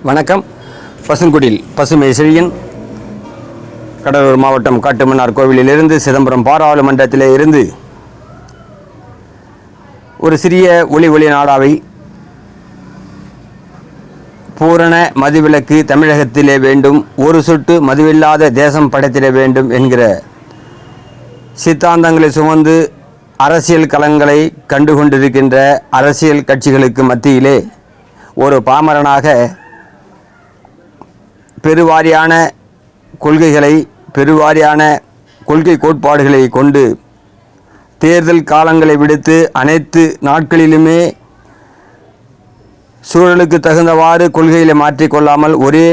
வணக்கம். பசுங்குடில் பசுமை செழியன் கடலூர் மாவட்டம் காட்டுமன்னார் கோவிலிலிருந்து சிதம்பரம் பாராளுமன்றத்திலே இருந்து ஒரு சிறிய ஒளி நாடாவை பூரண மதுவிலக்கு தமிழகத்திலே வேண்டும், ஒரு சொட்டு மதுவில்லாத தேசம் படைத்திட வேண்டும் என்கிற சித்தாந்தங்களை சுமந்து அரசியல் களங்களை கண்டுகொண்டிருக்கின்ற அரசியல் கட்சிகளுக்கு மத்தியிலே ஒரு பாமரனாக பெருவாரியான கொள்கை கோட்பாடுகளை கொண்டு தேர்தல் காலங்களை விடுத்து அனைத்து நாட்களிலுமே சூழலுக்கு தகுந்தவாறு கொள்கைகளை மாற்றிக்கொள்ளாமல் ஒரே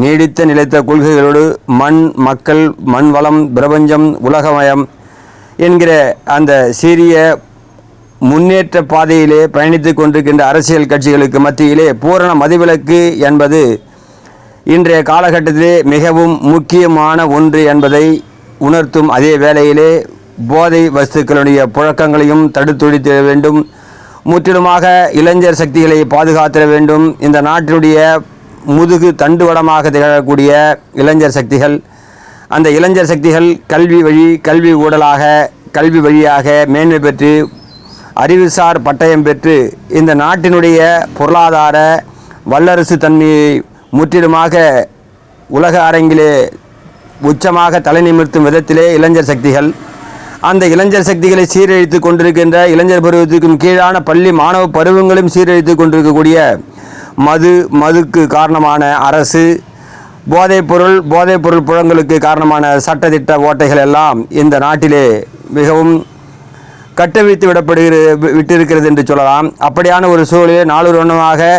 நீடித்த கொள்கைகளோடு மக்கள், மண் வளம், பிரபஞ்சம், உலகமயம் என்கிற அந்த சீரிய முன்னேற்ற பாதையிலே பயணித்து கொண்டிருக்கின்ற அரசியல் கட்சிகளுக்கு மத்தியிலே பூரண மதுவிலக்கு என்பது இன்றைய காலகட்டத்திலே மிகவும் முக்கியமான ஒன்று என்பதை உணர்த்தும் அதே வேளையிலே போதை வஸ்துக்களுடைய புழக்கங்களையும் தடுத்தொழித்திட வேண்டும், முற்றிலுமாக இளைஞர் சக்திகளை பாதுகாத்திட வேண்டும். இந்த நாட்டினுடைய முதுகு தண்டுவடமாக திகழக்கூடிய இளைஞர் சக்திகள், அந்த இளைஞர் சக்திகள் கல்வி ஊடலாக கல்வி வழியாக மேன்மை பெற்று அறிவுசார் பட்டயம் பெற்று இந்த நாட்டினுடைய பொருளாதார வல்லரசு தன்மையை முற்றிலுமாக உலக அரங்கிலே உச்சமாக தலை நிமிர்த்தும் விதத்திலே இளைஞர் சக்திகள், அந்த இளைஞர் சக்திகளை சீரழித்து கொண்டிருக்கின்ற இளைஞர் பருவத்திற்கும் கீழான பள்ளி மாணவ பருவங்களையும் சீரழித்து கொண்டிருக்கக்கூடிய மதுக்கு காரணமான அரசு, போதைப்பொருள் புழங்களுக்கு காரணமான சட்டத்திட்ட ஓட்டைகள் எல்லாம் இந்த நாட்டிலே மிகவும் கட்டவிழ்த்து விட்டிருக்கிறது என்று சொல்லலாம். அப்படியான ஒரு சூழலில் நாளொருவனமாக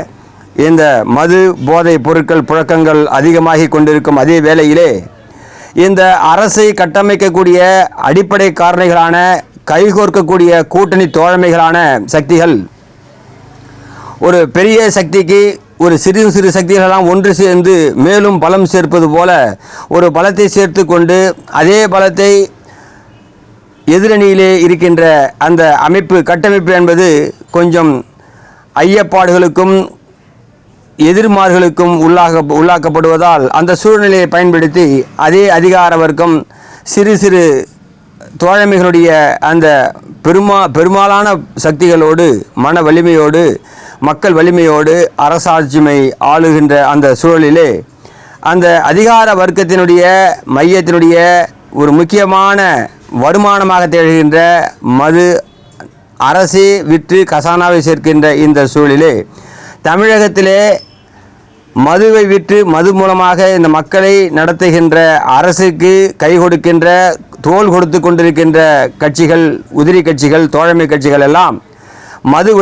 இந்த மது போதை பொருட்கள் புழக்கங்கள் அதிகமாகி கொண்டிருக்கும் அதே வேளையிலே இந்த அரசை கட்டமைக்கக்கூடிய அடிப்படை காரணிகளான கைகோர்க்கக்கூடிய கூட்டணி தோழமைகளான சக்திகள் ஒரு பெரிய சக்திக்கு ஒரு சிறு சக்திகளெல்லாம் ஒன்று சேர்ந்து மேலும் பலம் சேர்ப்பது போல ஒரு பலத்தை சேர்த்து கொண்டு அதே பலத்தை எதிரணியிலே இருக்கின்ற அந்த கட்டமைப்பு என்பது கொஞ்சம் ஐயப்பாடுகளுக்கும் எதிர்மார்களுக்கும் உள்ளாக்கப்படுவதால் அந்த சூழ்நிலையை பயன்படுத்தி அதே அதிகார வர்க்கம் சிறு தோழமைகளுடைய அந்த பெரும்பாலான சக்திகளோடு மன வலிமையோடு மக்கள் வலிமையோடு அரசாட்சிமை ஆளுகின்ற அந்த சூழலிலே அந்த அதிகார வர்க்கத்தினுடைய மையத்தினுடைய ஒரு முக்கியமான வருமானமாக திகழ்கின்ற மது அரசே விற்று கசானாவை சேர்க்கின்ற இந்த சூழலிலே தமிழகத்திலே மதுவை விற்று மது மூலமாக இந்த மக்களை நடத்துகின்ற அரசுக்கு கை கொடுக்கின்ற தோள் கொடுத்து கொண்டிருக்கின்ற கட்சிகள், உதிரி கட்சிகள், தோழமை கட்சிகள் எல்லாம் மதுவை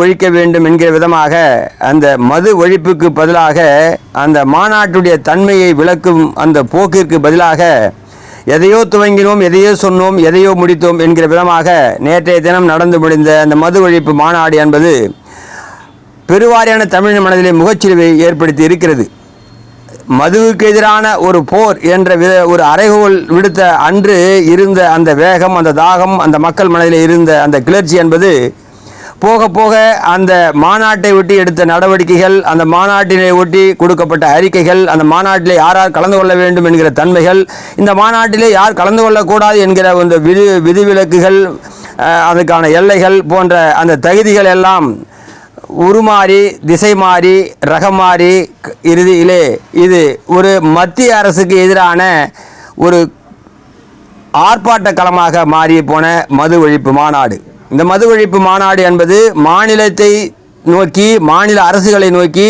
ஒழிக்க வேண்டும் என்கிற விதமாக அந்த மது ஒழிப்புக்கு பதிலாக அந்த மாநாட்டுடைய தன்மையை விளக்கும் அந்த போக்கிற்கு பதிலாக எதையோ துவங்கினோம், எதையோ சொன்னோம், எதையோ முடித்தோம் என்கிற விதமாக நேற்றைய தினம் நடந்து முடிந்த அந்த மது ஒழிப்பு மாநாடு என்பது பெருவாரியான தமிழ் மனதிலே முகச்சிலுவை ஏற்படுத்தி இருக்கிறது. மதுவுக்கு எதிரான ஒரு போர் என்ற ஒரு அறைகோல் விடுத்த அன்று இருந்த அந்த வேகம், அந்த தாகம், அந்த மக்கள் மனதிலே இருந்த அந்த கிளர்ச்சி என்பது போக போக அந்த மாநாட்டை ஒட்டி எடுத்த நடவடிக்கைகள், அந்த மாநாட்டினை ஒட்டி கொடுக்கப்பட்ட அறிக்கைகள், அந்த மாநாட்டிலே யார் கலந்து கொள்ள வேண்டும் என்கிற தன்மைகள், இந்த மாநாட்டிலே யார் கலந்து கொள்ளக்கூடாது என்கிற அந்த விதிவிலக்குகள், அதுக்கான எல்லைகள் போன்ற அந்த தகுதிகள் எல்லாம் உருமாறி, திசை மாறி, ரகம் மாறி இறுதியிலே இது ஒரு மத்திய அரசுக்கு எதிரான ஒரு ஆர்ப்பாட்ட களமாக மாறி போன மது ஒழிப்பு மாநாடு. இந்த மது ஒழிப்பு மாநாடு என்பது மாநிலத்தை நோக்கி, மாநில அரசுகளை நோக்கி,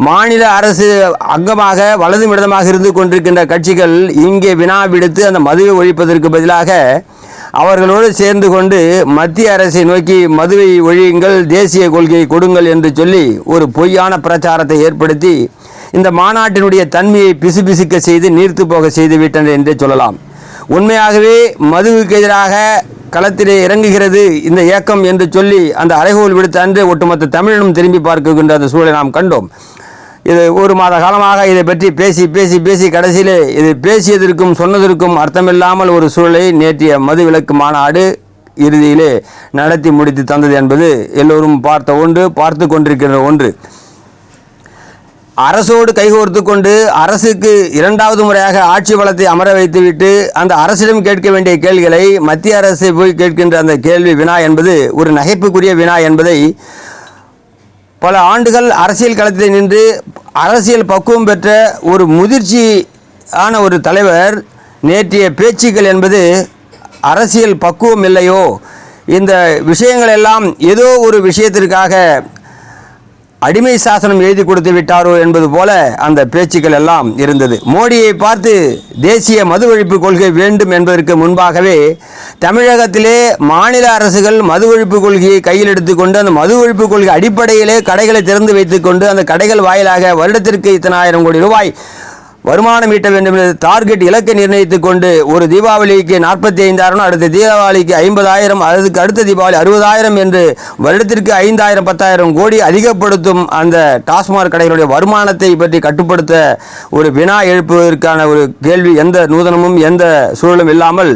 மாநில அரசு அங்கமாக வலது இடமாக இருந்து கொண்டிருக்கின்ற கட்சிகள் இங்கே வினா விடுத்து அந்த மதுவை ஒழிப்பதற்கு பதிலாக அவர்களோடு சேர்ந்து கொண்டு மத்திய அரசை நோக்கி மதுவை ஒழியுங்கள், தேசிய கொள்கையை கொடுங்கள் என்று சொல்லி ஒரு பொய்யான பிரச்சாரத்தை ஏற்படுத்தி இந்த மாநாட்டினுடைய தன்மையை பிசுபிசுக்க செய்து நீர்த்து போக செய்து விட்டனர் என்றே சொல்லலாம். உண்மையாகவே மதுவுக்கு எதிராக களத்திலே இறங்குகிறது இந்த இயக்கம் என்று சொல்லி அந்த அறைகோல் விடுத்த அன்று ஒட்டுமொத்த தமிழினும் திரும்பி பார்க்கின்ற அந்த சூழலை நாம் கண்டோம். இது ஒரு மாத காலமாக இதை பற்றி பேசி கடைசியிலே இது பேசியதற்கும் சொன்னதற்கும் அர்த்தமில்லாமல் ஒரு சூழலை நேற்றைய மதுவிலக்கு மாநாடு இறுதியிலே நடத்தி முடித்து தந்தது என்பது எல்லோரும் பார்த்த ஒன்று, பார்த்து கொண்டிருக்கிற ஒன்று. அரசோடு கைகோர்த்து கொண்டு அரசுக்கு இரண்டாவது முறையாக ஆட்சி பலத்தை அமர வைத்துவிட்டு அந்த அரசிடம் கேட்க வேண்டிய கேள்விகளை மத்திய அரசை போய் கேட்கின்ற அந்த கேள்வி வினா என்பது ஒரு நகைப்புக்குரிய வினா என்பதை பல ஆண்டுகள் அரசியல் களத்தில் நின்று அரசியல் பக்குவம் பெற்ற ஒரு முதிர்ச்சியான ஒரு தலைவர் நேற்றைய பேச்சுக்கள் என்பது அரசியல் பக்குவம் இல்லையோ, இந்த விஷயங்கள் எல்லாம் ஏதோ ஒரு விஷயத்திற்காக அடிமை சாசனம் எழுதி கொடுத்து விட்டாரோ என்பது போல அந்த பேச்சுக்கள் எல்லாம் இருந்தது. மோடியை பார்த்து தேசிய மது ஒழிப்பு கொள்கை வேண்டும் என்பதற்கு முன்பாகவே தமிழகத்திலே மாநில அரசுகள் மது ஒழிப்பு கொள்கையை கையில் எடுத்துக்கொண்டு அந்த மது ஒழிப்பு கொள்கை அடிப்படையிலே கடைகளை திறந்து வைத்துக்கொண்டு அந்த கடைகள் வாயிலாக வருடத்திற்கு இத்தனை ஆயிரம் கோடி ரூபாய் வருமானம் ஈட்ட வேண்டும் என்று டார்கெட் இலக்கை நிர்ணயித்துக் கொண்டு ஒரு தீபாவளிக்கு 45,000, அடுத்த தீபாவளிக்கு 50,000, அதுக்கு அடுத்த தீபாவளி 60,000 என்று வருடத்திற்கு 5,000 10,000 கோடி அதிகப்படுத்தும் அந்த டாஸ்மாக் கடைகளுடைய வருமானத்தை பற்றி கட்டுப்படுத்த ஒரு வினா எழுப்புவதற்கான ஒரு கேள்வி எந்த நூதனமும் எந்த சூழலும் இல்லாமல்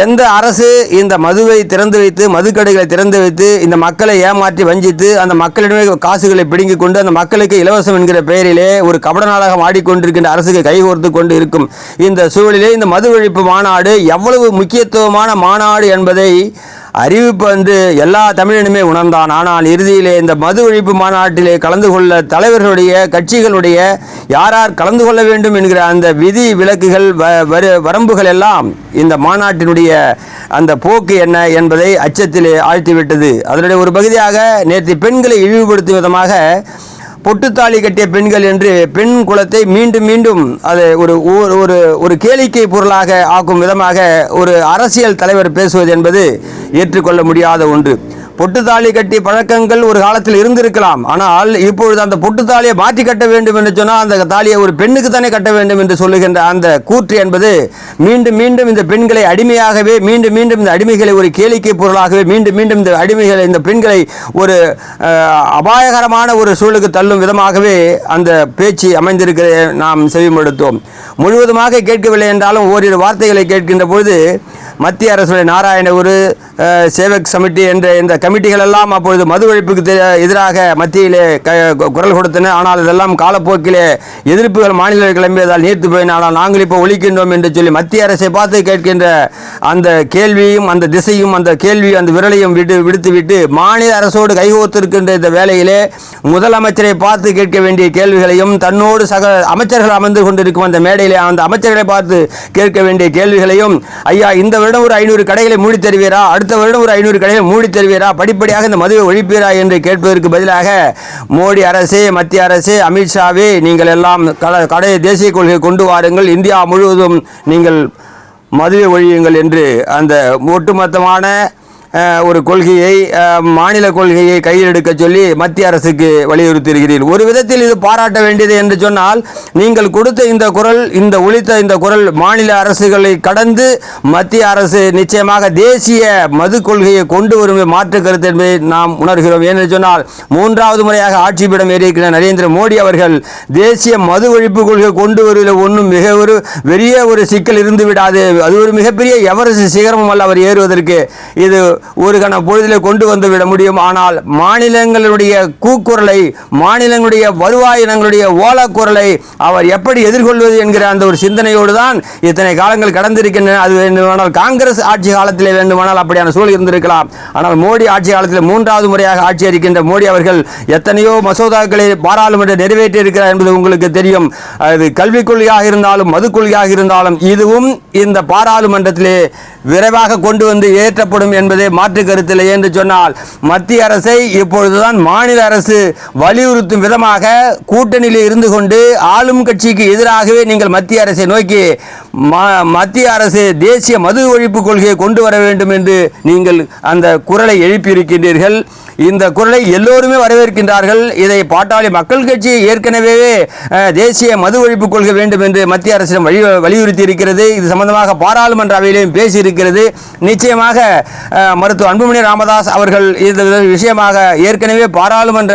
எந்த அரசு இந்த மதுவை திறந்து வைத்து மதுக்கடைகளை திறந்து வைத்து இந்த மக்களை ஏமாற்றி வஞ்சித்து அந்த மக்களிடமே காசுகளை பிடுங்கிக் கொண்டு அந்த மக்களுக்கு இலவசம் என்கிற பெயரிலே ஒரு கபட நாடகம் ஆடிக்கொண்டிருக்கின்ற அரசுக்கு கைகோர்த்து கொண்டு இருக்கும் இந்த சூழலிலே இந்த மது ஒழிப்பு மாநாடு எவ்வளவு முக்கியத்துவமான மாநாடு என்பதை அறிவிப்பு என்று எல்லா தமிழனுமே உணர்ந்தான். ஆனால் இறுதியிலே இந்த மது ஒழிப்பு மாநாட்டிலே கலந்து கொள்ள தலைவர்களுடைய கட்சிகளுடைய யார் கலந்து கொள்ள வேண்டும் என்கிற அந்த விதி விலக்குகள் வரம்புகள் எல்லாம் இந்த மாநாட்டினுடைய அந்த போக்கு என்ன என்பதை அச்சத்திலே ஆழ்த்திவிட்டது. அதனுடைய ஒரு பகுதியாக நேற்று பெண்களை இழிவுபடுத்தும் விதமாக பொட்டுத்தாலி கட்டிய பெண்கள் என்று பெண் குலத்தை மீண்டும் மீண்டும் அதை ஒரு கேளிக்கை பொருளாக ஆக்கும் விதமாக ஒரு அரசியல் தலைவர் பேசுவது என்பது ஏற்றுக்கொள்ள முடியாத ஒன்று. பொட்டுத்தாலி கட்டி பழக்கங்கள் ஒரு காலத்தில் இருந்திருக்கலாம். ஆனால் இப்பொழுது அந்த பொட்டுத்தாலியை மாற்றி கட்ட வேண்டும் என்று சொன்னால் அந்த தாலியை ஒரு பெண்ணுக்கு தானே கட்ட வேண்டும் என்று சொல்லுகின்ற அந்த கூற்று என்பது மீண்டும் மீண்டும் இந்த பெண்களை அடிமையாகவே மீண்டும் மீண்டும் இந்த அடிமைகளை ஒரு கேளிக்கை பொருளாகவே மீண்டும் மீண்டும் இந்த அடிமைகளை இந்த பெண்களை ஒரு அபாயகரமான ஒரு சூழலுக்கு தள்ளும் விதமாகவே அந்த பேச்சு அமைந்திருக்கிற நாம் செவிமடுத்தோம். முழுவதுமாக கேட்கவில்லை என்றாலும் ஓரிரு வார்த்தைகளை கேட்கின்ற பொழுது மத்திய அரசுடைய நாராயணகுரு சேவக் கமிட்டி என்ற இந்த கமிட்டிகள் எல்லாம் அப்பொழுது மது ஒழிப்புக்கு எதிராக மத்தியிலே குரல் கொடுத்தன. ஆனால் இதெல்லாம் காலப்போக்கிலே எதிர்ப்புகள் மாநில கிளம்பியதால் நீர்த்து போயின. ஆனால் நாங்கள் இப்போ ஒழிக்கின்றோம் என்று சொல்லி மத்திய அரசை பார்த்து கேட்கின்ற அந்த கேள்வியும் அந்த திசையும் அந்த கேள்வி அந்த விரலையும் விடுத்துவிட்டு மாநில அரசோடு கைகோத்திருக்கின்ற இந்த வேளையிலே முதலமைச்சரை பார்த்து கேட்க வேண்டிய கேள்விகளையும் தன்னோடு சக அமைச்சர்கள் அமர்ந்து கொண்டிருக்கும் அந்த மேடையிலே அந்த அமைச்சர்களை பார்த்து கேட்க வேண்டிய கேள்விகளையும், ஐயா இந்த வருடம் ஒரு 500 கடைகளை மூடி தருவீரா, அடுத்த வருடம் ஒரு 500 கடைகளை மூடி தருவீரா, படிப்படியாக இந்த மதுவை ஒழிப்பீரா என்று கேட்பதற்கு பதிலாக மோடி அரசே மத்திய அரசே அமித்ஷாவே நீங்கள் எல்லாம் தேசிய கொள்கையை கொண்டு வாருங்கள், இந்தியா முழுவதும் நீங்கள் மதுவை ஒழியுங்கள் என்று அந்த ஒட்டுமொத்தமான ஒரு கொள்கையை மாநில கொள்கையை கையில் எடுக்க சொல்லி மத்திய அரசுக்கு வலியுறுத்தியிருக்கிறீர்கள். ஒரு விதத்தில் இது பாராட்ட வேண்டியது என்று சொன்னால் நீங்கள் கொடுத்த இந்த குரல் ஒலித்த இந்த குரல் மாநில அரசுகளை கடந்து மத்திய அரசு நிச்சயமாக தேசிய மது கொள்கையை கொண்டு வரும் மாற்று கருத்து என்பதை நாம் உணர்கிறோம். ஏனென்று சொன்னால் 3வது முறையாக ஆட்சி பீடம் ஏறியிருக்கிற நரேந்திர மோடி அவர்கள் தேசிய மது ஒழிப்பு கொள்கை கொண்டு வருவதில் ஒன்றும் மிக ஒரு பெரிய ஒரு சிக்கல் இருந்து விடாது, அது ஒரு மிகப்பெரிய எவரெஸ்ட் சிகரமும் அல்ல அவர் ஏறுவதற்கு, இது ஒரு கண பொழுதிலே கொண்டு வந்து விட முடியும். ஆனால் மாநிலங்களுடைய கூக்குரலை மாநிலங்களுடைய வருவாயினங்களுடைய ஓலக்குரலை அவர் எப்படி எதிர்கொள்வது என்கிற அந்த ஒரு சிந்தனையோடு தான் இத்தனை காலங்கள் கடந்திருக்கின்றன. அது வேண்டுமானால் காங்கிரஸ் ஆட்சி காலத்திலே வேண்டுமானால் அப்படியான சூழல் இருந்திருக்கலாம். ஆனால் மோடி ஆட்சி காலத்தில் 3வது முறையாக ஆட்சி அறிக்கின்ற மோடி அவர்கள் எத்தனையோ மசோதாக்களை பாராளுமன்றம் நிறைவேற்றி இருக்கிறார் என்பது உங்களுக்கு தெரியும். அது கல்விக் கொள்கையாக இருந்தாலும் மது கொள்கையாக இருந்தாலும் இதுவும் இந்த பாராளுமன்றத்திலே விரைவாக கொண்டு வந்து ஏற்றப்படும் என்பதே மாற்று கருத்தில் என்று சொன்னால் மத்திய அரசை இப்பொழுதுதான் மாநில அரசு வலியுறுத்தும் விதமாக கூட்டணியில் இருந்து கொண்டு ஆளும் கட்சிக்கு எதிராகவே நீங்கள் மத்திய அரசை நோக்கி மத்திய அரசு தேசிய மது ஒழிப்பு கொள்கையை கொண்டு வர வேண்டும் என்று நீங்கள் அந்த குரலை எழுப்பியிருக்கின்றீர்கள். இந்த குரலை எல்லோருமே வரவேற்கின்றார்கள். இதை பாட்டாளி மக்கள் கட்சி ஏற்கனவே தேசிய மது ஒழிப்பு கொள்கை வேண்டும் என்று மத்திய அரசிடம் வலியுறுத்தி இருக்கிறது. இது சம்பந்தமாக பாராளுமன்ற அவையிலும் பேசியிருக்கிறது. நிச்சயமாக மருத்துவர் அன்புமணி ராமதாஸ் அவர்கள் இந்த விஷயமாக ஏற்கனவே பாராளுமன்ற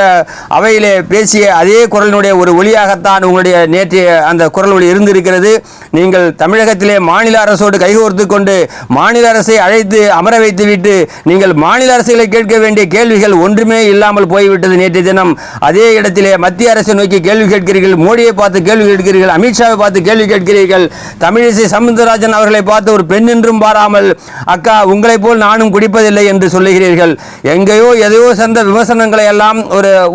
அவையிலே பேசிய அதே குரலினுடைய ஒரு ஒலியாகத்தான் உங்களுடைய நேற்றைய அந்த குரல் ஒலி இருந்திருக்கிறது. நீங்கள் தமிழகத்திலே மாநில அரசோடு கைகோர்த்து கொண்டு மாநில அரசை அழைத்து அமர வைத்துவிட்டு நீங்கள் மாநில அரசுகளை கேட்க வேண்டிய கேள்விகள் ஒன்றுமே இல்லாமல் போய்விட்டது. நேற்றைய தினம் அதே இடத்திலே மத்திய அரசை நோக்கி கேள்வி கேட்கிறீர்கள், மோடியை பார்த்து கேள்வி கேட்கிறீர்கள், அமித்ஷாவை பார்த்து கேள்வி கேட்கிறீர்கள், தமிழிசை சவுந்தரராஜன் அவர்களை பார்த்து ஒரு பெண் என்றும் பாராமல் அக்கா உங்களை போல் நானும் குடிப்பதில்லை என்று சொல்லுகிறீர்கள். எங்கேயோ எதையோ சேர்ந்த விமர்சனங்களை எல்லாம்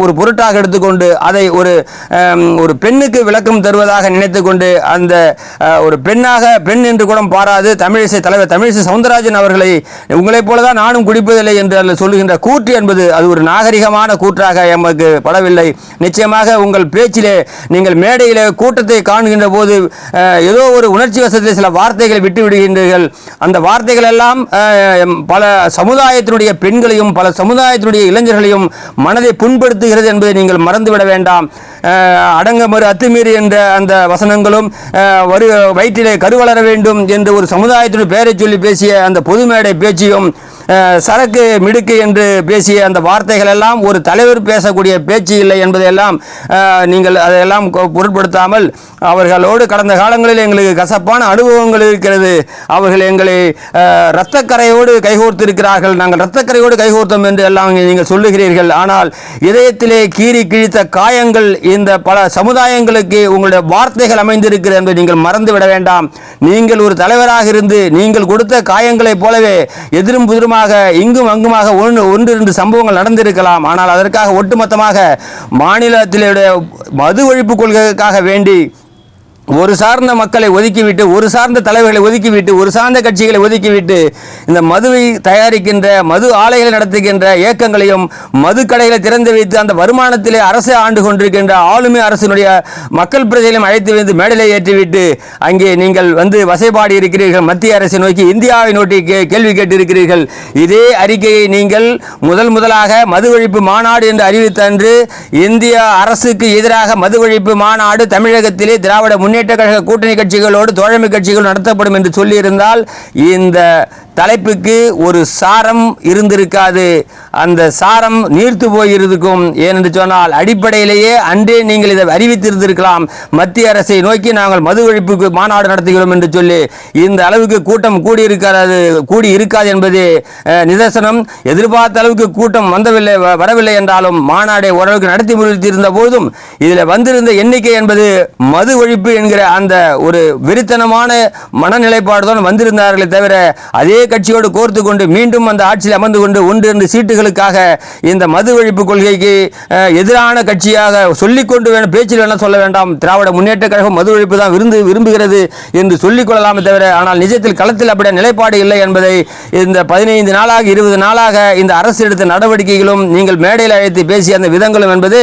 ஒரு பொருட்டாக எடுத்துக்கொண்டு அதை ஒரு பெண்ணுக்கு விளக்கம் தருவதாக நினைத்துக்கொண்டு அந்த ஒரு பெண் என்று கூட பாராது தலைவர் தமிழிசை சவுந்தரராஜன் அவர்களை உங்களைப் போலதான் நானும் குடிப்பதில்லை என்று சொல்லுகின்ற கூற்று என்பது அது ஒரு நாகரிகமான கூற்றாக எமக்கு படவில்லை. நிச்சயமாக உங்கள் பேச்சிலே நீங்கள் மேடையிலே கூட்டத்தை காணுகின்ற போது ஏதோ ஒரு உணர்ச்சி வசத்தில் சில வார்த்தைகளை விட்டு விடுகின்றீர்கள். அந்த வார்த்தைகள் எல்லாம் பல சமுதாயத்தினுடைய பெண்களையும் பல சமுதாயத்தினுடைய இளைஞர்களையும் மனதை புண்படுத்துகிறது என்பதை நீங்கள் மறந்துவிட வேண்டாம். அடங்க மறு அத்துமீறி என்ற அந்த வசனங்களும் வயிற்றிலே கருவளர வேண்டும் என்று ஒரு சமுதாயத்தினுடைய பெயரை சொல்லி பேசிய அந்த பொது மேடை பேச்சியும் சரக்கு மிடுக்கு என்று பேசிய அந்த வார்த்தைகள் எல்லாம் ஒரு தலைவர் பேசக்கூடிய பேச்சு இல்லை என்பதையெல்லாம் நீங்கள் அதையெல்லாம் பொருட்படுத்தாமல் அவர்களோடு கடந்த காலங்களில் எங்களுக்கு கசப்பான அனுபவங்கள் இருக்கிறது, அவர்கள் எங்களை இரத்தக்கரையோடு கைகோர்த்திருக்கிறார்கள், நாங்கள் இரத்தக்கரையோடு கைகோர்த்தோம் என்று எல்லாம் நீங்கள் சொல்லுகிறீர்கள். ஆனால் இதயத்திலே கீறி கிழித்த காயங்கள் இந்த பல சமுதாயங்களுக்கு உங்களுடைய வார்த்தைகள் அமைந்திருக்கிறது என்பதை நீங்கள் மறந்துவிட வேண்டாம். நீங்கள் ஒரு தலைவராக இருந்து நீங்கள் கொடுத்த காயங்களைப் போலவே எதிரும் புதிருமாக இங்கும் அங்குமாக ஒன்று இரண்டு சம்பவங்கள் நடந்திருக்கலாம். ஆனால் அதற்காக ஒட்டுமொத்தமாக மாநிலத்திலுடைய மது ஒழிப்பு கொள்கைக்காக வேண்டி ஒரு சார்ந்த மக்களை ஒதுக்கிவிட்டு ஒரு சார்ந்த தலைவர்களை ஒதுக்கிவிட்டு ஒரு சார்ந்த கட்சிகளை ஒதுக்கிவிட்டு இந்த மதுவை தயாரிக்கின்ற மது ஆலைகளை நடத்துகின்ற இயக்கங்களையும் மது கடைகளை திறந்து வைத்து அந்த வருமானத்திலே அரசு ஆண்டு கொண்டிருக்கின்ற ஆளுமை அரசினுடைய மக்கள் பிரதிகளையும் அழைத்து வந்து மேடலை ஏற்றிவிட்டு அங்கே நீங்கள் வந்து வசைபாடி இருக்கிறீர்கள். மத்திய அரசை நோக்கி இந்தியாவை நோக்கி கேள்வி கேட்டிருக்கிறீர்கள். இதே அறிக்கையை நீங்கள் முதலாக மது ஒழிப்பு மாநாடு என்று அறிவித்த அன்று இந்திய அரசுக்கு எதிராக மது ஒழிப்பு மாநாடு தமிழகத்திலே திராவிட முன்னேற்ற கழக கூட்டணி கட்சிகளோடு தோழமை கட்சிகள் நடத்தப்படும் என்று சொல்லியிருந்தால் இந்த தலைப்புக்கு ஒரு சாரம் இருந்திருக்காது, அந்த சாரம் நீர்த்து போயிருக்கும். ஏனென்று சொன்னால் அடிப்படையிலேயே அன்றே நீங்கள் இதை அறிவித்திருந்திருக்கலாம். மத்திய அரசை நோக்கி நாங்கள் மது ஒழிப்புக்கு மாநாடு நடத்துகிறோம் என்று சொல்லி இந்த அளவுக்கு கூட்டம் கூடி இருக்காது என்பது நிதர்சனம். எதிர்பார்த்த அளவுக்கு கூட்டம் வரவில்லை என்றாலும் மாநாடை ஓரளவுக்கு நடத்தி முடித்திருந்த போதும் இதில் வந்திருந்த எண்ணிக்கை என்பது மது ஒழிப்பு என்கிற அந்த ஒரு வெறித்தனமான மனநிலைப்பாடுதான் வந்திருந்தார்களே தவிர அதே கட்சியோடு கோர்த்து கொண்டு மீண்டும் அந்த ஆட்சியில் அமர்ந்து கொண்டு 1-2 சீட்டுகளுக்காக இந்த மது ஒழிப்பு கொள்கைக்கு எதிரான கட்சியாக சொல்லிக்கொண்டு பேச்சில் வேணால் சொல்ல வேண்டாம். திராவிட முன்னேற்ற கழகம் மது ஒழிப்பு தான் விரும்புகிறது என்று சொல்லிக் கொள்ளலாமே தவிர ஆனால் நிஜத்தில் களத்தில் அப்படி நிலைப்பாடு இல்லை என்பதை இந்த 15 நாளாக 20 நாளாக இந்த அரசு எடுத்த நடவடிக்கைகளும் நீங்கள் மேடையில் அழைத்து பேசிய அந்த விதங்களும் என்பது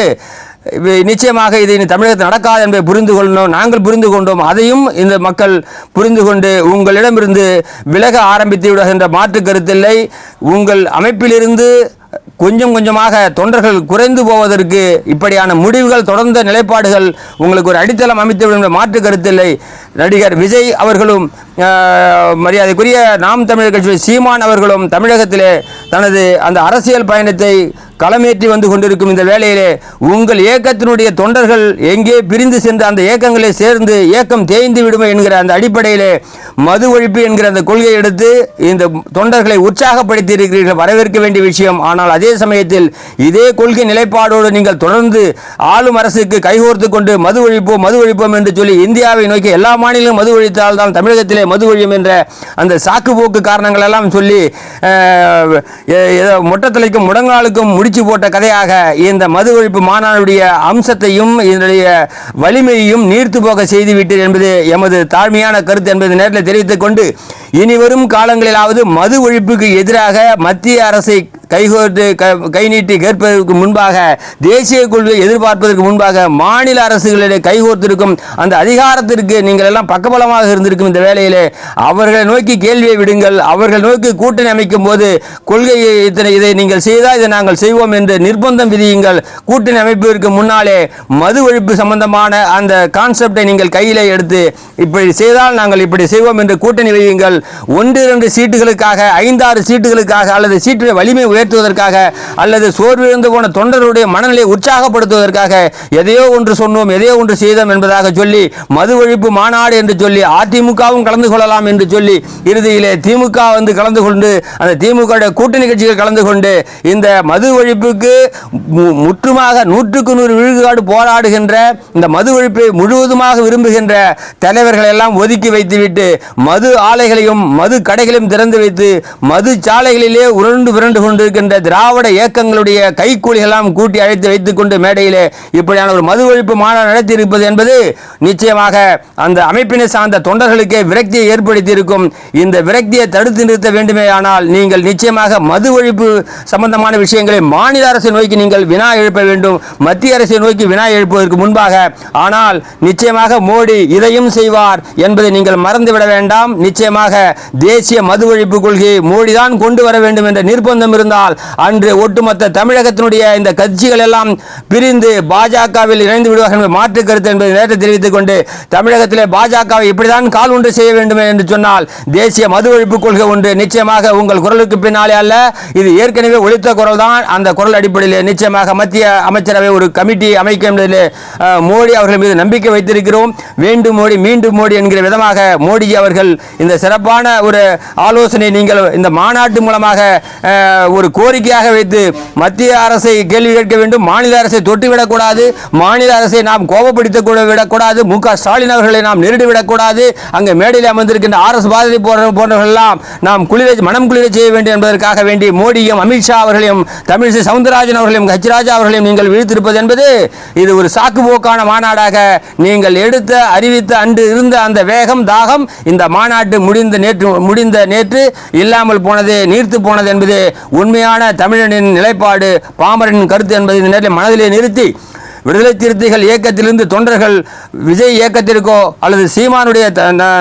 நிச்சயமாக இது இனி தமிழகத்தில் நடக்காது என்பதை புரிந்து கொள்ளணும். நாங்கள் புரிந்து கொண்டோம், அதையும் இந்த மக்கள் புரிந்து கொண்டு உங்களிடமிருந்து விலக ஆரம்பித்து விடுகின்ற மாற்று கருத்தில்லை. உங்கள் அமைப்பிலிருந்து கொஞ்சம் கொஞ்சமாக தொண்டர்கள் குறைந்து போவதற்கு இப்படியான முடிவுகள் தொடர்ந்த நிலைப்பாடுகள் உங்களுக்கு ஒரு அடித்தளம் அமைத்துவிடும் மாற்று கருத்தில்லை. நடிகர் விஜய் அவர்களும் மரியாதைக்குரிய நாம் தமிழர் கட்சி சீமான் அவர்களும் தமிழகத்திலே தனது அந்த அரசியல் பயணத்தை களமேற்றி வந்து கொண்டிருக்கும் இந்த வேளையிலே உங்கள் இயக்கத்தினுடைய தொண்டர்கள் எங்கே பிரிந்து சென்று அந்த இயக்கங்களை சேர்ந்து இயக்கம் தேய்ந்து விடுமே என்கிற அந்த அடிப்படையிலே மது ஒழிப்பு என்கிற அந்த கொள்கையை எடுத்து இந்த தொண்டர்களை உற்சாகப்படுத்தி இருக்கிறீர்கள், வரவேற்க வேண்டிய விஷயம். ஆனால் அதே சமயத்தில் இதே கொள்கை நிலைப்பாடோடு நீங்கள் தொடர்ந்து ஆளும் அரசுக்கு கைகோர்த்து கொண்டு மது ஒழிப்போம் என்று சொல்லி இந்தியாவை நோக்கி எல்லா மாநிலங்களும் மது ஒழித்தால் தான் தமிழகத்திலே மது ஒழியும் என்ற அந்த சாக்குப்போக்கு காரணங்கள் எல்லாம் சொல்லி மொட்டத்தலைக்கும் முடங்காலுக்கும் முடிச்சு போட்ட கதையாக இந்த மது ஒழிப்பு மாநாடுடைய அம்சத்தையும் இதனுடைய வலிமையையும் நீர்த்து போக செய்துவிட்டது என்பது எமது தாழ்மையான கருத்து என்பதை நேரத்தில் தெரிவித்துக் கொண்டு இனி வரும் காலங்களிலாவது மது ஒழிப்புக்கு எதிராக மத்திய அரசை கை நீட்டி கேட்பதற்கு முன்பாக தேசிய கொள்கை எதிர்பார்ப்பதற்கு முன்பாக மாநில அரசுகளிடையே கைகோர்த்திருக்கும் அந்த அதிகாரத்திற்கு நீங்கள் எல்லாம் பக்கபலமாக இருந்திருக்கும் இந்த வேளையிலே அவர்களை நோக்கி கேள்வியை விடுங்கள். அவர்கள் நோக்கி கூட்டணி அமைக்கும் போது கொள்கையை இதை நீங்கள் செய்தால் இதை நாங்கள் செய்வோம் என்று நிர்பந்தம் விதியுங்கள். கூட்டணி அமைப்பதற்கு முன்னாலே மது ஒழிப்பு சம்பந்தமான அந்த கான்செப்டை நீங்கள் கையிலே எடுத்து இப்படி செய்தால் நாங்கள் இப்படி செய்வோம் என்று கூட்டணி வையுங்கள். 1 2 சீட்டுகளுக்காக 5 6 சீட்டுகளுக்காக அல்லது சீட்டுடைய வலிமை உயர்த்துவதற்காக அல்லது சோர்விழந்து போன தொண்டர்களுடைய மனநிலை உற்சாகப்படுத்துவதற்காக எதையோ ஒன்று சொன்னோம், எதையோ ஒன்று செய்தோம் என்பதாக சொல்லி மது ஒழிப்பு மாநாடு என்று சொல்லி அதிமுகவும் கலந்து கொள்ளலாம் என்று சொல்லி இறுதியிலே திமுக வந்து கலந்து கொண்டு அந்த திமுக கூட்டணி கட்சிகள் கலந்து கொண்டு இந்த மது ஒழிப்புக்கு முற்றுமாக 100க்கு 100 விழுக்காடு போராடுகின்ற இந்த மது ஒழிப்பை முழுவதுமாக விரும்புகின்ற தலைவர்கள் எல்லாம் ஒதுக்கி வைத்துவிட்டு மது ஆலைகளையும் மது கடைகளையும் திறந்து வைத்து மது சாலைகளிலே உருண்டு விரண்டு கொண்டிருக்கின்ற திராவிட இயக்கங்களுடைய கைக்கூலிகள் எல்லாம் கூட்டி அழைத்து வைத்துக் கொண்டு மேடையிலே இப்படியான ஒரு மது ஒழிப்பு மாநாடு நடத்தி இருப்பது என்பது நிச்சயமாக அந்த அமைப்பினை சார்ந்த தொண்டர்களுக்கே விரக்தியை ஏற்படுத்தி இருக்கும். இந்த விரக்தியை தடுத்து நிறுத்த வேண்டுமே ஆனால் நீங்கள் நிச்சயமாக மது ஒழிப்பு சம்பந்தமான விஷயங்களை மாநில அரசை நோக்கி நீங்கள் வினா எழுப்ப வேண்டும், மத்திய அரசை நோக்கி வினா எழுப்புவதற்கு முன்பாக. ஆனால் நிச்சயமாக மோடி இதையும் செய்வார் என்பதை நீங்கள் மறந்துவிட வேண்டாம். நிச்சயமாக தேசிய மது ஒழிப்பு கொள்கையை மோடி தான் கொண்டு வர வேண்டும் என்ற நிர்பந்தம் இருந்தால் அன்று ஒட்டுமொத்த தமிழகத்தினுடைய இந்த கட்சிகள் எல்லாம் பிரிந்து பாஜகவில் இணைந்து விடுவார்கள் என்ற மாற்று கருத்து என்பதை நேற்று தெரிவித்துக் கொண்டு தமிழகத்திலே பாஜகவை இப்படிதான் கால் ஒன்று செய்ய வேண்டும் என்று சொன்னால் தேசிய மது ஒழிப்பு கொள்கை ஒன்று நிச்சயமாக உங்கள் குரலுக்கு பின்னாலே அல்ல, இது ஏற்கனவே ஒழித்த குரல் தான். அந்த குரல் அடிப்படையில் நிச்சயமாக மத்திய அமைச்சரவை ஒரு கமிட்டி அமைக்க என்பதிலே மோடி அவர்கள் மீது நம்பிக்கை வைத்திருக்கிறோம். வேண்டும் மோடி மீண்டும் மோடி என்கிற விதமாக மோடிஜி அவர்கள் இந்த சிறப்பான ஒரு ஆலோசனை நீங்கள் இந்த மாநாட்டு மூலமாக ஒரு கோரிக்கையாக வைத்து மத்திய அரசை கேள்வி கேட்க வேண்டும், மாநில அரசை தொட்டுவிடக்கூடாது, மாநில அரசை நாம் கோபப்படுத்த விடக்கூடாது, மு.க. ஸ்டாலின் அவர்களை நாம் நெருடிவிடக்கூடாது, அங்கே மேடையில் அமர்ந்திருக்கின்ற RS பாரதி போன்றவர்கள் எல்லாம் நாம் மனம் குளிர செய்ய வேண்டும் என்பதற்காக வேண்டி மோடியும் அமித்ஷா அவர்களையும் தமிழிசை சவுந்தரராஜன் அவர்களையும் ஹெச்ராஜா அவர்களையும் நீங்கள் விழித்திருப்பது என்பது இது ஒரு சாக்குப்போக்கான மாநாடாக நீங்கள் அறிவித்த அன்று இருந்த அந்த வேகம் தாகம் இந்த மாநாட்டு முடிந்த நேற்று இல்லாமல் போனது, நீர்த்து போனது என்பது உண்மையான தமிழனின் நிலைப்பாடு, பாமரனின் கருத்து என்பதை இந்த நேரத்தில் மனதிலே நிறுத்தி விடுதலை சிறுத்தைகள் இயக்கத்திலிருந்து தொண்டர்கள் விஜய் இயக்கத்திற்கோ அல்லது சீமானுடைய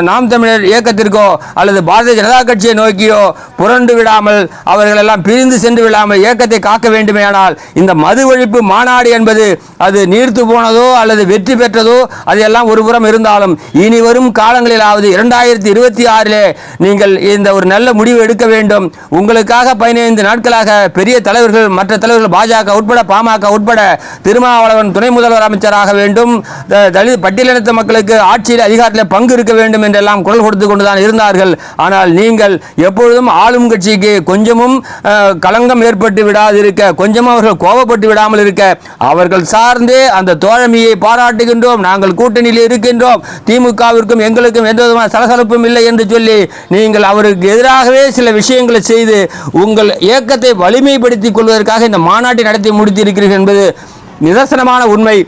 நாம் தமிழர் இயக்கத்திற்கோ அல்லது பாரதிய ஜனதா கட்சியை நோக்கியோ புரண்டு விடாமல் அவர்கள் எல்லாம் பிரிந்து சென்று விடாமல் இயக்கத்தை காக்க வேண்டுமேயானால் இந்த மது ஒழிப்பு மாநாடு என்பது அது நீர்த்து போனதோ அல்லது வெற்றி பெற்றதோ அதையெல்லாம் ஒருபுறம் இருந்தாலும் இனி வரும் காலங்களிலாவது 2026 நீங்கள் இந்த ஒரு நல்ல முடிவு எடுக்க வேண்டும். உங்களுக்காக 15 நாட்களாக பெரிய தலைவர்கள் மற்ற தலைவர்கள் பாஜக உட்பட பாமக உட்பட திருமாவளவன் துணை முதல்வர் அமைச்சராக வேண்டும், தலித் பட்டியலினத்த மக்களுக்கு ஆட்சியில் அதிகாரத்தில் பங்கு இருக்க வேண்டும் என்றெல்லாம் குரல் கொடுத்து கொண்டுதான் இருந்தார்கள். ஆனால் நீங்கள் எப்பொழுதும் ஆளும் கட்சிக்கு கொஞ்சமும் களங்கம் ஏற்பட்டு விடாதிருக்க, கொஞ்சமும் அவர்கள் கோபப்பட்டு விடாமல் இருக்க, அவர்கள் சார்ந்தே அந்த தோழமையை பாராட்டுகின்றோம், நாங்கள் கூட்டணியில் இருக்கின்றோம், திமுகவிற்கும் எங்களுக்கும் எந்த விதமான சலசலப்பும் இல்லை என்று சொல்லி நீங்கள் அவருக்கு எதிராகவே சில விஷயங்களை செய்து உங்கள் இயக்கத்தை வலிமைப்படுத்திக் கொள்வதற்காக இந்த மாநாட்டை நடத்தி முடித்திருக்கிறீர்கள் என்பது நிதர்சனமான உண்மை.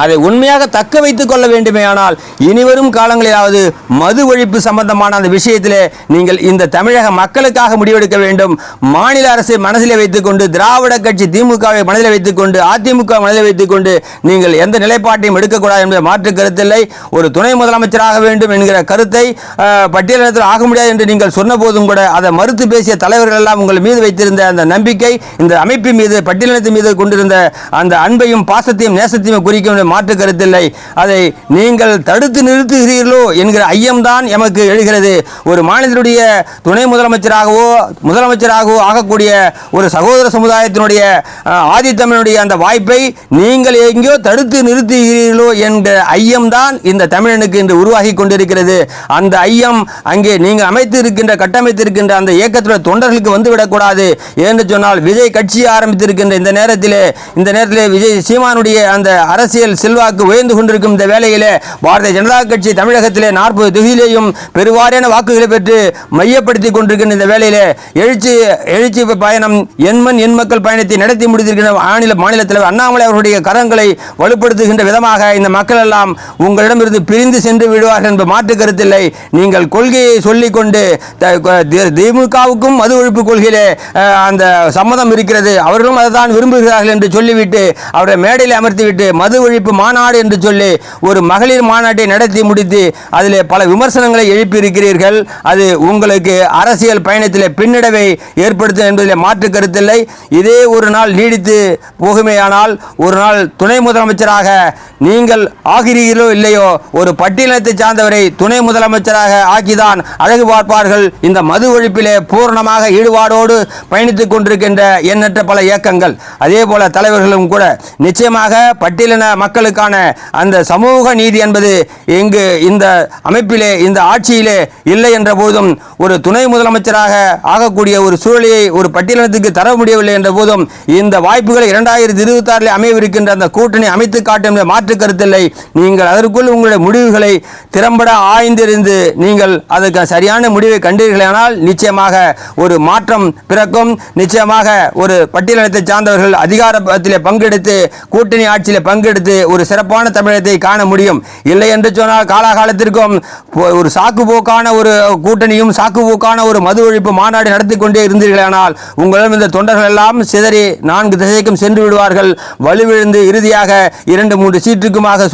அதை உண்மையாக தக்க வைத்துக் கொள்ள வேண்டுமே ஆனால் இனிவரும் காலங்களிலாவது மது ஒழிப்பு சம்பந்தமான அந்த விஷயத்திலே நீங்கள் இந்த தமிழக மக்களுக்காக முடிவெடுக்க வேண்டும். மாநில அரசை மனதிலே வைத்துக்கொண்டு திராவிட கட்சி திமுகவை மனதிலே வைத்துக்கொண்டு அதிமுக மனதிலே வைத்துக்கொண்டு நீங்கள் எந்த நிலைப்பாட்டையும் எடுக்கக்கூடாது என்பதை மாற்று கருத்தில்லை. ஒரு துணை முதலமைச்சராக வேண்டும் என்கிற கருத்தை பட்டியலினத்தில் ஆக முடியாது என்று நீங்கள் சொன்ன போதும் கூட அதை மறுத்து பேசிய தலைவர்கள் எல்லாம் உங்கள் மீது வைத்திருந்த அந்த நம்பிக்கை, இந்த அமைப்பின் மீது பட்டியலினத்தின் மீது கொண்டிருந்த அந்த அன்பையும் பாசத்தையும் நேசத்தையும் குறிக்கும் மாற்று கருத்தில்லை. அதை நீங்கள் தடுத்து நிறுத்துகிறீர்களோ என்கிற ஐயம்தான் எமக்கு எழுகிறது. ஒரு மாநிலத்தினுடைய துணை முதலமைச்சராகவோ ஆகக்கூடிய ஒரு சகோதர சமுதாயத்தினுடைய ஆதித்தமிழனுடைய அந்த வாய்ப்பை நீங்கள் எங்கேயோ தடுத்து நிறுத்துகிறீர்களோ என்ற ஐயம்தான் இந்த தமிழனுக்கு இன்று உருவாகி கொண்டிருக்கிறது. அந்த ஐயம் அங்கே நீங்கள் கட்டமைத்திருக்கின்ற அந்த இயக்கத்துடைய தொண்டர்களுக்கு வந்துவிடக்கூடாது என்று சொன்னால் விஜய் கட்சி ஆரம்பித்திருக்கின்ற இந்த நேரத்திலே விஜய் சீமானுடைய அந்த அரசியல் செல்வாக்கு உயர்ந்து கொண்டிருக்கும் இந்த வேளையிலே பாரதிய ஜனதா கட்சி தமிழகத்திலே 40 தொகுதியிலேயும் பெருவாரியான வாக்குகளை பெற்று மையப்படுத்தி கொண்டிருக்கின்ற இந்த வேளையிலே எழுச்சி பயணம் என் மக்கள் பயணத்தை நடத்தி முடித்திருக்கின்ற மாநில தலைவர் அண்ணாமலை அவர்களுடைய கரங்களை வலுப்படுத்துகின்ற விதமாக இந்த மக்கள் எல்லாம் உங்களிடமிருந்து பிரிந்து சென்று விடுவார்கள் என்ற மாற்று கருத்தில்லை. நீங்கள் கொள்கையை சொல்லிக்கொண்டு திமுகவுக்கும் மது ஒழிப்பு கொள்கையிலே அந்த சம்மதம் இருக்கிறது, அவர்களும் அதை தான் விரும்புகிறார்கள் என்று சொல்லிவிட்டு அவரை மேடையில் அமர்த்திவிட்டு மது ஒழிப்பு ஒழிப்பு மாநாடு என்று சொல்லி ஒரு மகளிர் மாநாட்டை நடத்தி முடித்து அதிலே பல விமர்சனங்களை எழுப்பியிருக்கிறீர்கள். அது உங்களுக்கு அரசியல் பயணத்திலே பின்னடைவை ஏற்படுத்தும் என்பதிலே மாற்று கருத்தில்லை. இதே ஒரு நாள் நீடித்து போகுமேயானால் ஒரு நாள் துணை முதலமைச்சராக நீங்கள் ஆகிறீர்களோ இல்லையோ ஒரு பட்டியலத்தை சார்ந்தவரை துணை முதலமைச்சராக ஆக்கிதான் அழகு பார்ப்பார்கள். இந்த மது ஒழிப்பிலே பூர்ணமாக ஈடுபாடோடு பயணித்துக் கொண்டிருக்கின்ற எண்ணற்ற பல இயக்கங்கள், அதே போல தலைவர்களும் கூட நிச்சயமாக பட்டியலின மக்களுக்கான அந்த சமூக நீதி என்பது இங்கு இந்த அமைப்பிலே இந்த ஆட்சியிலே இல்லை என்ற போதும் ஒரு துணை முதலமைச்சராக ஆகக்கூடிய ஒரு சூழலை ஒரு பட்டியலினத்துக்கு தர முடியவில்லை என்ற போதும் இந்த வாய்ப்புகளை 2026 அமையவிருக்கின்ற அந்த கூட்டணி அமைத்து காட்டும் மாற்று கருத்தில்லை. நீங்கள் அதற்குள் உங்களுடைய முடிவுகளை திறம்பட ஆய்ந்தறிந்து நீங்கள் அதற்கு சரியான முடிவை கண்டீர்களானால் நிச்சயமாக ஒரு மாற்றம் பிறக்கும். நிச்சயமாக ஒரு பட்டியலினத்தை சார்ந்தவர்கள் அதிகாரத்திலே பங்கெடுத்து கூட்டணி ஆட்சியிலே பங்கெடுத்து ஒரு சிறப்பான தமிழகத்தை காண முடியும். இல்லை என்று சொன்னால் காலாகாலத்திற்கும் ஒரு சாக்குப்போக்கான ஒரு கூட்டணியும் சாக்குப்போக்கான ஒரு மது ஒழிப்பு மாநாடு நடத்தி கொண்டே இருந்தீர்களானால் உங்களிடம் இந்த தொண்டர்கள் எல்லாம் சிதறி 4 திசைக்கும் சென்று விடுவார்கள். வலுவிழந்து இறுதியாக 2-3 சீட்டுக்குமாக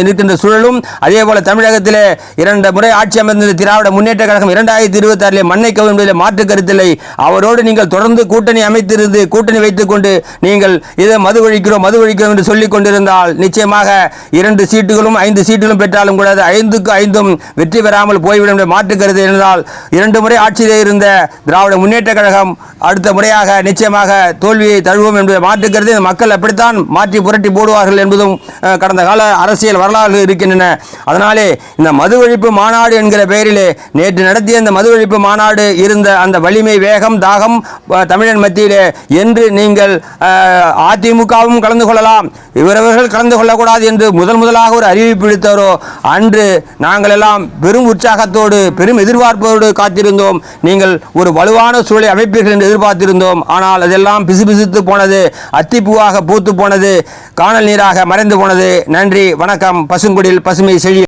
இருக்கின்ற சூழலும் அதே போல தமிழகத்திலே 2 முறை ஆட்சி அமைந்த திராவிட முன்னேற்ற கழகம் 2026 மண்ணை கவும் என்பதில் மாற்று கருத்தில்லை. அவரோடு நீங்கள் தொடர்ந்து கூட்டணி அமைத்திருந்து கூட்டணி வைத்துக் கொண்டு நீங்கள் இதை மது ஒழிக்கிறோம் என்று சொல்லிக் கொண்டிருந்தால் நிச்சயமாக 2 சீட்டுகளும் 5 சீட்டுகளும் பெற்றாலும் கூட 5க்கு 5 வெற்றி பெறாமல் போய்விடும் என்ற மாற்று கருத்து இருந்தால் 2 முறை ஆட்சியிலே இருந்த திராவிட முன்னேற்ற கழகம் அடுத்த முறையாக நிச்சயமாக தோல்வியை தழுவும் என்பதை மாற்று கருத்து மக்கள் அப்படித்தான் மாற்றி புரட்டி போடுவார்கள் என்பதும் கடந்த கால அரசியல் வரலாறு இருக்கின்றன. அதனாலே இந்த மது ஒழிப்பு மாநாடு என்கிற பெயரிலே நேற்று நடத்திய இந்த மது ஒழிப்பு மாநாடு இருந்த அந்த வலிமை வேகம் தாகம் தமிழன் மத்தியிலே என்று நீங்கள் அதிமுகவும் கலந்து கொள்ளலாம் இவரவர்கள் கலந்து கொள்ளக்கூடாது என்று முதலாக ஒரு அறிவிப்பு விடுத்தாரோ அன்று நாங்கள் எல்லாம் பெரும் உற்சாகத்தோடு பெரும் எதிர்பார்ப்போடு காத்திருந்தோம். நீங்கள் ஒரு வலுவான சூழலை அமைப்பீர்கள் என்று எதிர்பார்த்திருந்தோம். ஆனால் அதெல்லாம் பிசுபிசுத்து போனது, அத்திப்பூவாக பூத்து போனது, காணல் நீராக மறைந்து போனது. நன்றி, வணக்கம். பசுங்குடில் பசுமை செழி.